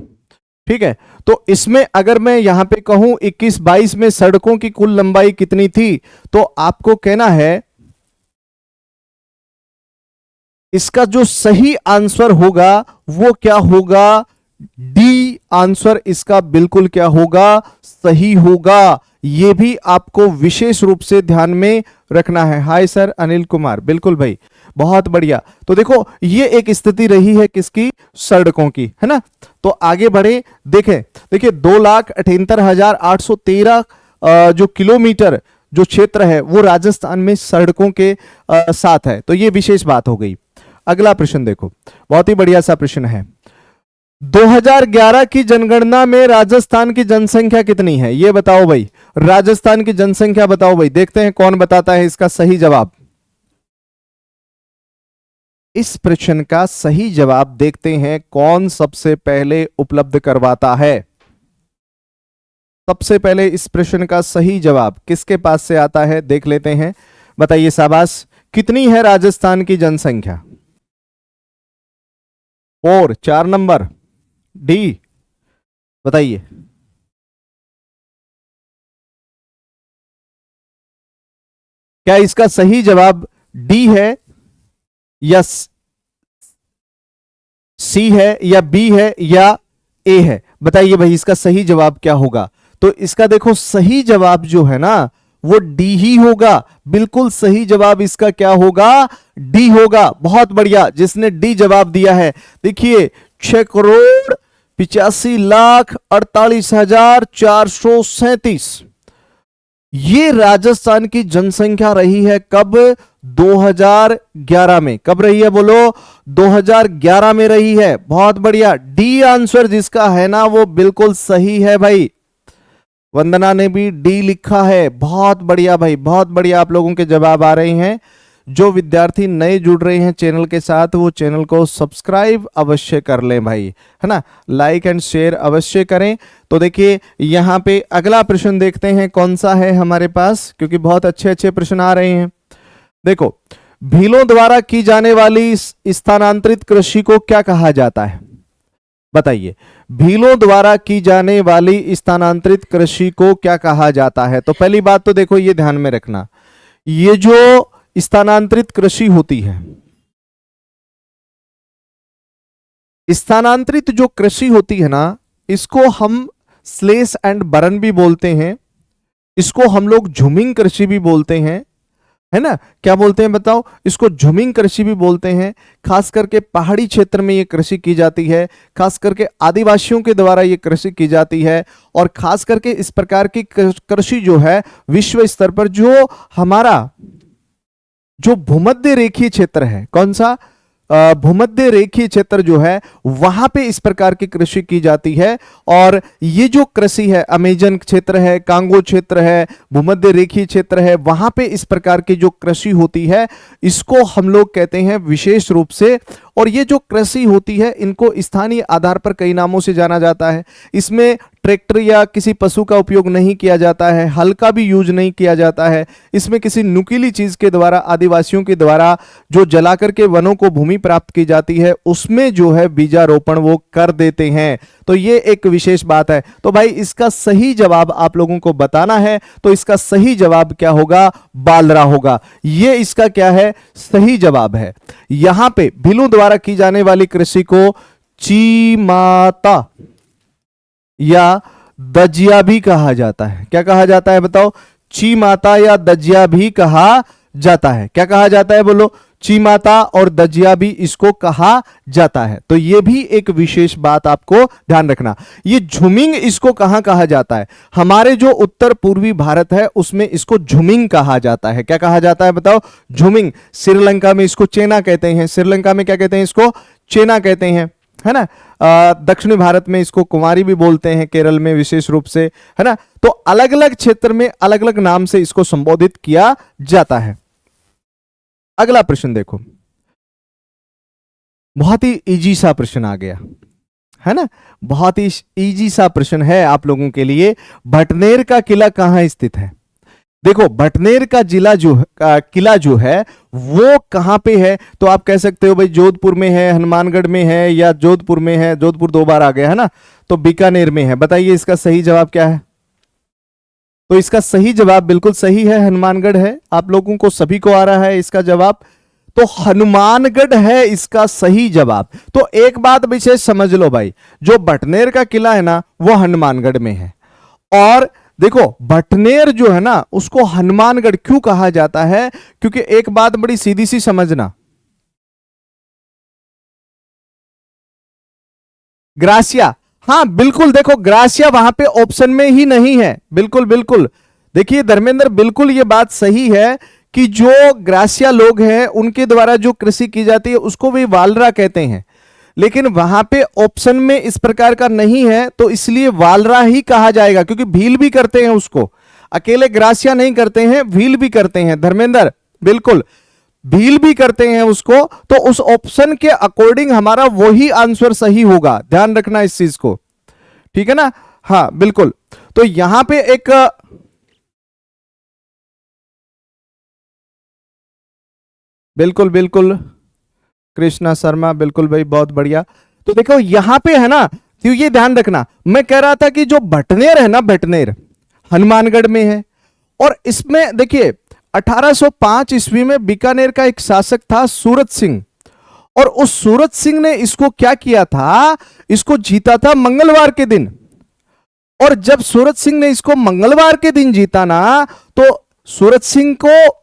ठीक है, तो इसमें अगर मैं यहां पे कहूं 21-22 में सड़कों की कुल लंबाई कितनी थी, तो आपको कहना है इसका जो सही आंसर होगा वो क्या होगा? डी आंसर इसका बिल्कुल क्या होगा? सही होगा। यह भी आपको विशेष रूप से ध्यान में रखना है। हाय सर अनिल कुमार, बिल्कुल भाई, बहुत बढ़िया। तो देखो, ये एक स्थिति रही है किसकी? सड़कों की, है ना। तो आगे बढ़े, देखिए 2,78,813 जो किलोमीटर जो क्षेत्र है वो राजस्थान में सड़कों के साथ है। तो ये विशेष बात हो गई। अगला प्रश्न देखो, बहुत ही बढ़िया सा प्रश्न है। 2011 की जनगणना में राजस्थान की जनसंख्या कितनी है? ये बताओ भाई, राजस्थान की जनसंख्या बताओ भाई। देखते हैं कौन बताता है इसका सही जवाब। इस प्रश्न का सही जवाब देखते हैं कौन सबसे पहले उपलब्ध करवाता है। सबसे पहले इस प्रश्न का सही जवाब किसके पास से आता है, देख लेते हैं। बताइए शाबाश, कितनी है राजस्थान की जनसंख्या? 4 नंबर डी, बताइए। क्या इसका सही जवाब डी है या सी है या बी है या ए है? बताइए भाई, इसका सही जवाब क्या होगा? तो इसका देखो सही जवाब जो है ना वो डी ही होगा। बिल्कुल सही जवाब इसका क्या होगा? डी होगा। बहुत बढ़िया, जिसने डी जवाब दिया है। देखिए 6,85,48,437 ये राजस्थान की जनसंख्या रही है। कब? 2011 में। कब रही है बोलो? 2011 में रही है। बहुत बढ़िया, डी आंसर जिसका है ना वो बिल्कुल सही है भाई। वंदना ने भी डी लिखा है। बहुत बढ़िया भाई, बहुत बढ़िया, आप लोगों के जवाब आ रहे हैं। जो विद्यार्थी नए जुड़ रहे हैं चैनल के साथ वो चैनल को सब्सक्राइब अवश्य कर लें भाई, है ना। लाइक एंड शेयर अवश्य करें। तो देखिए यहाँ पे अगला प्रश्न देखते हैं कौन सा है हमारे पास, क्योंकि बहुत अच्छे अच्छे प्रश्न आ रहे हैं। देखो, भीलों द्वारा की जाने वाली स्थानांतरित कृषि को क्या कहा जाता है? बताइए, भीलों द्वारा की जाने वाली स्थानांतरित कृषि को क्या कहा जाता है? तो पहली बात तो देखो ये ध्यान में रखना, ये जो स्थानांतरित कृषि होती है, स्थानांतरित जो कृषि होती है ना, इसको हम स्लेश एंड बर्न भी बोलते हैं, इसको हम लोग झूमिंग कृषि भी बोलते हैं, है ना। क्या बोलते हैं बताओ? इसको झूमिंग कृषि भी बोलते हैं। खास करके पहाड़ी क्षेत्र में ये कृषि की जाती है, खास करके आदिवासियों के द्वारा ये कृषि की जाती है। और खास करके इस प्रकार की कृषि जो है विश्व स्तर पर जो हमारा जो भूमध्य रेखीय क्षेत्र है, कौन सा, भूमध्य रेखीय क्षेत्र जो है वहां पे इस प्रकार की कृषि की जाती है। और ये जो कृषि है, अमेजन क्षेत्र है, कांगो क्षेत्र है, भूमध्य रेखीय क्षेत्र है, वहां पे इस प्रकार की जो कृषि होती है इसको हम लोग कहते हैं विशेष रूप से। और ये जो कृषि होती है इनको स्थानीय आधार पर कई नामों से जाना जाता है। इसमें ट्रैक्टर या किसी पशु का उपयोग नहीं किया जाता है, हल का भी यूज नहीं किया जाता है। इसमें किसी नुकीली चीज के द्वारा, आदिवासियों के द्वारा जो जलाकर के वनों को भूमि प्राप्त की जाती है उसमें जो है बीजारोपण वो कर देते हैं। तो ये एक विशेष बात है। तो भाई इसका सही जवाब आप लोगों को बताना है, तो इसका सही जवाब क्या होगा, बालरा होगा। ये इसका क्या है, सही जवाब है। यहां पे भीलों द्वारा की जाने वाली कृषि को चीमाता या दजिया भी कहा जाता है। क्या कहा जाता है बताओ, चीमाता या दजिया भी कहा जाता है। क्या कहा जाता है बोलो, चीमाता और दजिया भी इसको कहा जाता है। तो यह भी एक विशेष बात आपको ध्यान रखना। ये झुमिंग इसको कहां कहा जाता है, हमारे जो उत्तर पूर्वी भारत है उसमें इसको झुमिंग कहा जाता है। क्या कहा जाता है बताओ, झुमिंग। श्रीलंका में इसको चेना कहते हैं, श्रीलंका में क्या कहते हैं, इसको चेना कहते हैं, है ना। दक्षिणी भारत में इसको कुमारी भी बोलते हैं, केरल में विशेष रूप से, है ना। तो अलग अलग क्षेत्र में अलग अलग नाम से इसको संबोधित किया जाता है। अगला प्रश्न देखो, बहुत ही इजी सा प्रश्न आ गया है ना, बहुत ही इजी सा प्रश्न है आप लोगों के लिए। भटनेर का किला कहां स्थित है। देखो भटनेर का किला जो है वो कहां पे है, तो आप कह सकते हो भाई जोधपुर में है, हनुमानगढ़ में है, या जोधपुर में है। जोधपुर 2 बार आ गया है ना, तो बीकानेर में है। बताइए इसका सही जवाब क्या है। तो इसका सही जवाब बिल्कुल सही है, हनुमानगढ़ है। आप लोगों को सभी को आ रहा है इसका जवाब, तो हनुमानगढ़ है इसका सही जवाब। तो एक बात विशेष समझ लो भाई, जो भटनेर का किला है ना वो हनुमानगढ़ में है। और देखो भटनेर जो है ना उसको हनुमानगढ़ क्यों कहा जाता है, क्योंकि एक बात बड़ी सीधी सी समझना, ग्रासिया, हाँ बिल्कुल, देखो ग्रासिया वहां पे ऑप्शन में ही नहीं है। बिल्कुल बिल्कुल, देखिए धर्मेंद्र बिल्कुल ये बात सही है कि जो ग्रासिया लोग हैं उनके द्वारा जो कृषि की जाती है उसको भी वालरा कहते हैं, लेकिन वहां पे ऑप्शन में इस प्रकार का नहीं है, तो इसलिए वालरा ही कहा जाएगा। क्योंकि भील भी करते हैं उसको, अकेले ग्रासिया नहीं करते हैं, भील भी करते हैं धर्मेंद्र, बिल्कुल भील भी करते हैं उसको। तो उस ऑप्शन के अकॉर्डिंग हमारा वही आंसर सही होगा, ध्यान रखना इस चीज को, ठीक है ना। हाँ बिल्कुल, तो यहां पे एक बिल्कुल बिल्कुल कृष्णा शर्मा, बिल्कुल भाई बहुत बढ़िया। तो देखो यहां पे है ना, तो ये ध्यान रखना, मैं कह रहा था कि जो भटनेर है ना, भटनेर हनुमानगढ़ में है। और इसमें देखिए 1805 ईस्वी में बीकानेर का एक शासक था सूरत सिंह, और उस सूरत सिंह ने इसको क्या किया था, इसको जीता था मंगलवार के दिन। और जब सूरत सिंह ने इसको मंगलवार के दिन जीता ना, तो सूरत सिंह को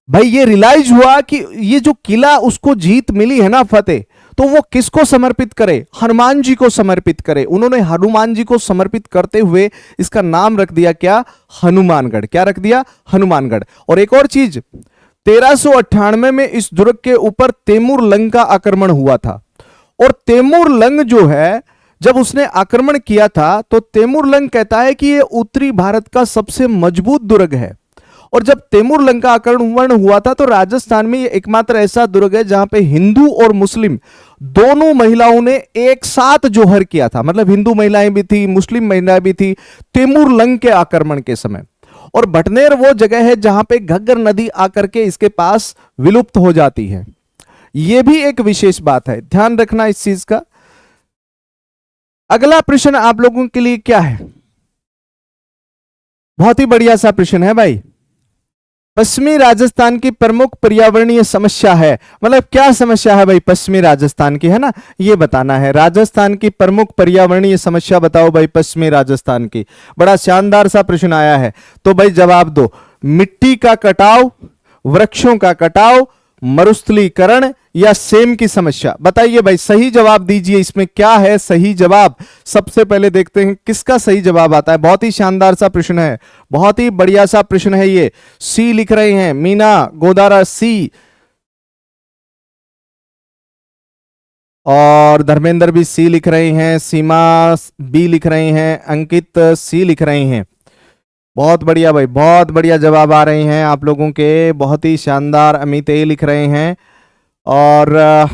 भाई ये रियलाइज हुआ कि ये जो किला उसको जीत मिली है ना, फतेह, तो वो किसको समर्पित करे, हनुमान जी को समर्पित करे। उन्होंने हनुमान जी को समर्पित करते हुए इसका नाम रख दिया क्या, हनुमानगढ़। क्या रख दिया, हनुमानगढ़। और एक और चीज, 1398 में इस दुर्ग के ऊपर तैमूर लंग का आक्रमण हुआ था। और तैमूर लंग जो है, जब उसने आक्रमण किया था तो तैमूर लंग कहता है कि यह उत्तरी भारत का सबसे मजबूत दुर्ग है। और जब तैमूर लंग का आक्रमण हुआ था तो राजस्थान में यह एकमात्र ऐसा दुर्ग है जहां पे हिंदू और मुस्लिम दोनों महिलाओं ने एक साथ जोहर किया था। मतलब हिंदू महिलाएं भी थी, मुस्लिम महिलाएं भी थी तैमूर लंग के आक्रमण के समय। और भटनेर वो जगह है जहां पे घग्गर नदी आकर के इसके पास विलुप्त हो जाती है। यह भी एक विशेष बात है, ध्यान रखना इस चीज का। अगला प्रश्न आप लोगों के लिए क्या है, बहुत ही बढ़िया सा प्रश्न है भाई। पश्चिमी राजस्थान की प्रमुख पर्यावरणीय समस्या है, मतलब क्या समस्या है भाई पश्चिमी राजस्थान की, है ना, ये बताना है। राजस्थान की प्रमुख पर्यावरणीय समस्या बताओ भाई पश्चिमी राजस्थान की। बड़ा शानदार सा प्रश्न आया है, तो भाई जवाब दो। मिट्टी का कटाव, वृक्षों का कटाव, मरुस्थलीकरण या सेम की समस्या? बताइए भाई, सही जवाब दीजिए, इसमें क्या है सही जवाब? सबसे पहले देखते हैं किसका सही जवाब आता है। बहुत ही शानदार सा प्रश्न है, बहुत ही बढ़िया सा प्रश्न है ये। सी लिख रहे हैं मीना गोदारा, सी। और धर्मेंद्र भी सी लिख रहे हैं, सीमा बी लिख रहे हैं, अंकित सी लिख रहे हैं। बहुत बढ़िया भाई, बहुत बढ़िया जवाब आ रहे हैं आप लोगों के, बहुत ही शानदार। अमित ए लिख रहे हैं। और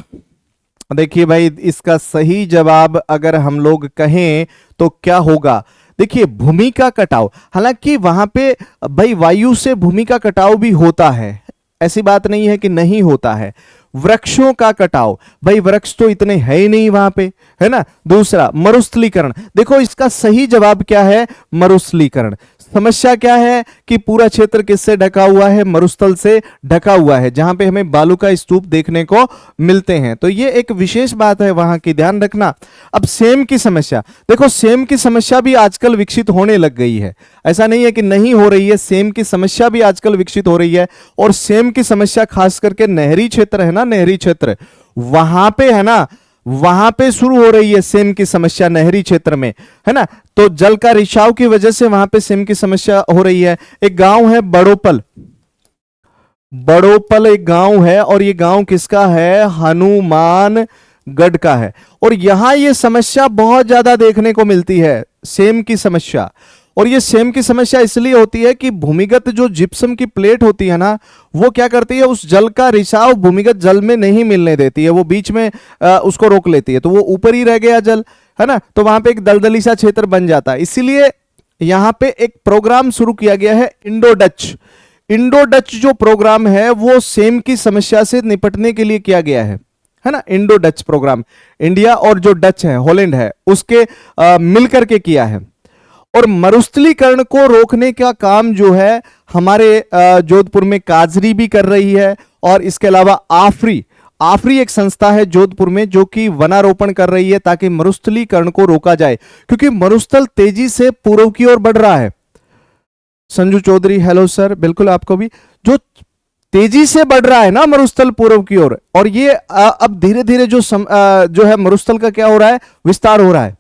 देखिए भाई, इसका सही जवाब अगर हम लोग कहें तो क्या होगा? देखिए, भूमि का कटाव। हालांकि वहां पे भाई वायु से भूमि का कटाव भी होता है, ऐसी बात नहीं है कि नहीं होता है। वृक्षों का कटाव, भाई वृक्ष तो इतने है ही नहीं वहां पे, है ना। दूसरा, मरुस्थलीकरण। देखो इसका सही जवाब क्या है? मरुस्थलीकरण। समस्या क्या है कि पूरा क्षेत्र किससे ढका हुआ है? मरुस्थल से ढका हुआ है, जहां पे हमें बालू का स्तूप देखने को मिलते हैं। तो ये एक विशेष बात है वहां की, ध्यान रखना। अब सेम की समस्या, देखो सेम की समस्या भी आजकल विकसित होने लग गई है, ऐसा नहीं है कि नहीं हो रही है। सेम की समस्या भी आजकल विकसित हो रही है, और सेम की समस्या खास करके नहरी क्षेत्र है ना, नहरी क्षेत्र वहां पे है ना, वहां पे शुरू हो रही है सेम की समस्या, नहरी क्षेत्र में, है ना। तो जल का रिसाव की वजह से वहां पे सेम की समस्या हो रही है। एक गांव है बड़ोपल, बड़ोपल एक गांव है, और ये गांव किसका है? हनुमानगढ़ का है। और यहां ये समस्या बहुत ज्यादा देखने को मिलती है, सेम की समस्या। और ये सेम की समस्या इसलिए होती है कि भूमिगत जो जिप्सम की प्लेट होती है ना, वो क्या करती है, उस जल का रिसाव भूमिगत जल में नहीं मिलने देती है, वो बीच में उसको रोक लेती है, तो वो ऊपर ही रह गया जल, है ना। तो वहां पे एक दलदली सा क्षेत्र बन जाता है। इसीलिए यहां पे एक प्रोग्राम शुरू किया गया है, इंडो डच। इंडो डच जो प्रोग्राम है वो सेम की समस्या से निपटने के लिए किया गया है ना। इंडो डच प्रोग्राम इंडिया और जो डच है, हॉलैंड है, उसके मिलकर के किया है। और मरुस्थलीकरण को रोकने का काम जो है हमारे जोधपुर में काजरी भी कर रही है, और इसके अलावा आफरी, आफरी एक संस्था है जोधपुर में जो कि वनारोपण कर रही है ताकि मरुस्थलीकरण को रोका जाए, क्योंकि मरुस्थल तेजी से पूर्व की ओर बढ़ रहा है। संजू चौधरी हेलो सर, बिल्कुल आपको भी, जो तेजी से बढ़ रहा है ना मरुस्थल पूर्व की ओर, और ये अब धीरे धीरे जो है मरुस्थल का क्या हो रहा है? विस्तार हो रहा है।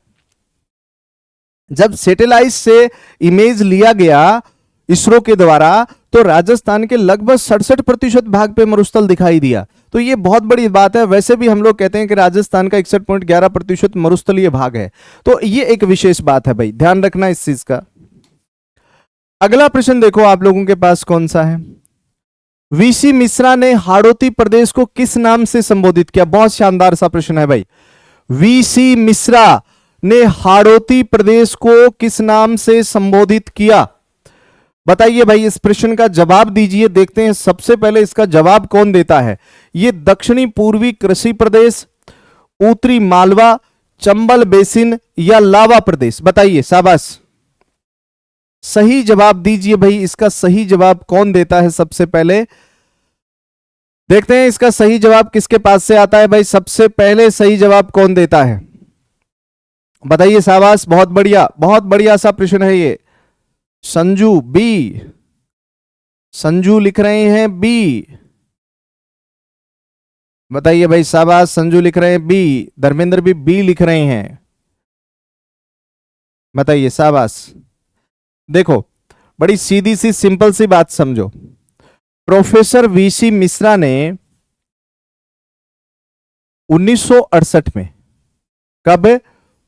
जब सैटेलाइट से इमेज लिया गया इसरो के द्वारा, तो राजस्थान के लगभग 67% भाग पे मरुस्थल दिखाई दिया। तो ये बहुत बड़ी बात है। वैसे भी हम लोग कहते हैं कि राजस्थान का 61.11% मरुस्थलीय भाग है, तो ये एक विशेष बात है भाई, ध्यान रखना इस चीज का। अगला प्रश्न देखो आप लोगों के पास कौन सा है। वीसी मिश्रा ने हाड़ौती प्रदेश को किस नाम से संबोधित किया? बहुत शानदार सा प्रश्न है भाई। वीसी मिश्रा ने हाड़ौती प्रदेश को किस नाम से संबोधित किया? बताइए भाई, इस प्रश्न का जवाब दीजिए। देखते हैं सबसे पहले इसका जवाब कौन देता है। ये दक्षिणी पूर्वी कृषि प्रदेश, उत्तरी मालवा, चंबल बेसिन या लावा प्रदेश? बताइए, शाबाश, सही जवाब दीजिए भाई। इसका सही जवाब कौन देता है? सबसे पहले देखते हैं इसका सही जवाब किसके पास से आता है भाई। सबसे पहले सही जवाब कौन देता है? बताइए, शाबाश, बहुत बढ़िया सा प्रश्न है ये। संजू बी, संजू लिख रहे हैं बी। बताइए भाई, शाबाश, संजू लिख रहे हैं बी। धर्मेंद्र भी बी लिख रहे हैं। बताइए, शाबाश। देखो, बड़ी सीधी सी सिंपल सी बात समझो। प्रोफेसर वीसी मिश्रा ने 1968 में, कब?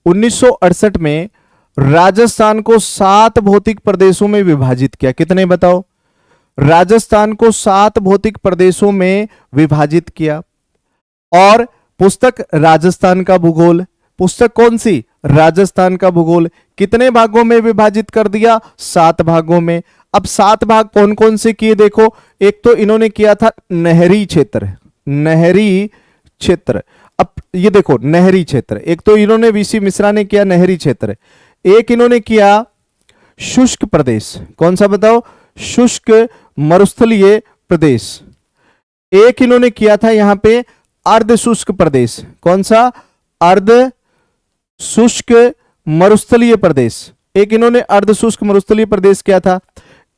1968 में राजस्थान को 7 भौतिक प्रदेशों में विभाजित किया। कितने बताओ? राजस्थान को 7 भौतिक प्रदेशों में विभाजित किया। और पुस्तक राजस्थान का भूगोल, पुस्तक कौन सी? राजस्थान का भूगोल। कितने भागों में विभाजित कर दिया? 7 भागों में। अब 7 भाग कौन कौन से किए देखो। एक तो इन्होंने किया था नहरी क्षेत्र, नहरी क्षेत्र। अब ये देखो नहरी क्षेत्र, एक तो इन्होंने वीसी मिश्रा ने किया नहरी क्षेत्र। एक इन्होंने किया शुष्क प्रदेश, कौन सा बताओ? शुष्क मरुस्थलीय प्रदेश। एक इन्होंने किया था यहां पे अर्ध शुष्क प्रदेश, कौन सा? अर्ध शुष्क मरुस्थलीय प्रदेश। एक इन्होंने अर्ध शुष्क मरुस्थलीय प्रदेश किया था।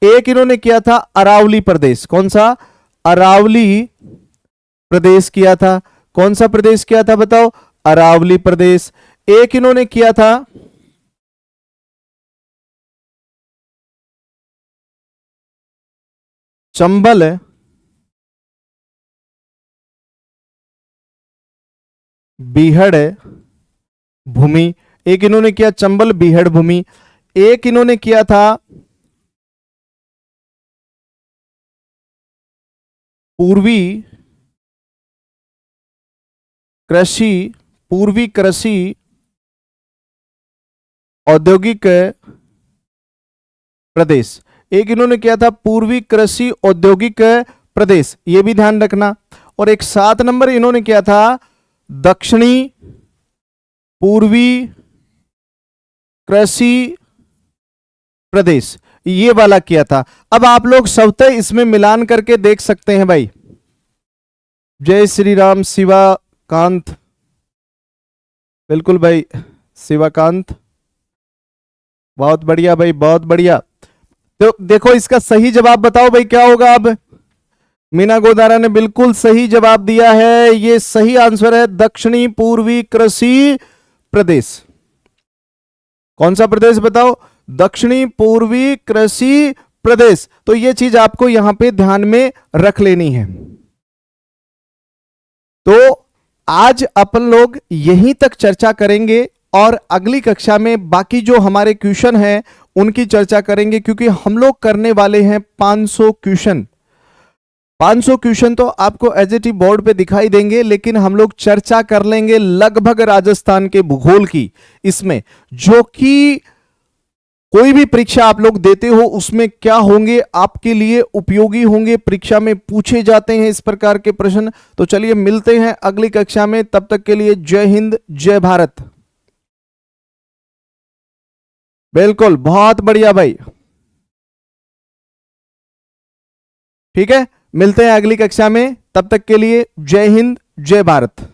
एक इन्होंने किया था अरावली प्रदेश, कौन सा? अरावली प्रदेश किया था। कौन सा प्रदेश किया था बताओ? अरावली प्रदेश। एक इन्होंने किया था चंबल बीहड़ भूमि। एक इन्होंने किया चंबल बीहड़ भूमि। एक इन्होंने किया था पूर्वी कृषि पूर्वी कृषि औद्योगिक प्रदेश। एक इन्होंने किया था पूर्वी कृषि औद्योगिक प्रदेश, ये भी ध्यान रखना। और एक 7 नंबर इन्होंने किया था दक्षिणी पूर्वी कृषि प्रदेश, ये वाला किया था। अब आप लोग स्वतः इसमें मिलान करके देख सकते हैं भाई। जय श्री राम शिवाकांत, बिल्कुल भाई शिवाकांत, बहुत बढ़िया भाई, बहुत बढ़िया। तो देखो इसका सही जवाब बताओ भाई क्या होगा। अब मीना गोदारा ने बिल्कुल सही जवाब दिया है, ये सही आंसर है दक्षिणी पूर्वी कृषि प्रदेश। कौन सा प्रदेश बताओ? दक्षिणी पूर्वी कृषि प्रदेश। तो ये चीज आपको यहां पे ध्यान में रख लेनी है। तो आज अपन लोग यहीं तक चर्चा करेंगे और अगली कक्षा में बाकी जो हमारे क्वेश्चन हैं उनकी चर्चा करेंगे, क्योंकि हम लोग करने वाले हैं 500 क्वेश्चन। 500 क्वेश्चन तो आपको एसएटी बोर्ड पे दिखाई देंगे, लेकिन हम लोग चर्चा कर लेंगे लगभग राजस्थान के भूगोल की, इसमें जो कि कोई भी परीक्षा आप लोग देते हो उसमें क्या होंगे, आपके लिए उपयोगी होंगे, परीक्षा में पूछे जाते हैं इस प्रकार के प्रश्न। तो चलिए मिलते हैं अगली कक्षा में, तब तक के लिए जय हिंद जय भारत। बिल्कुल, बहुत बढ़िया भाई, ठीक है, मिलते हैं अगली कक्षा में, तब तक के लिए जय हिंद जय भारत।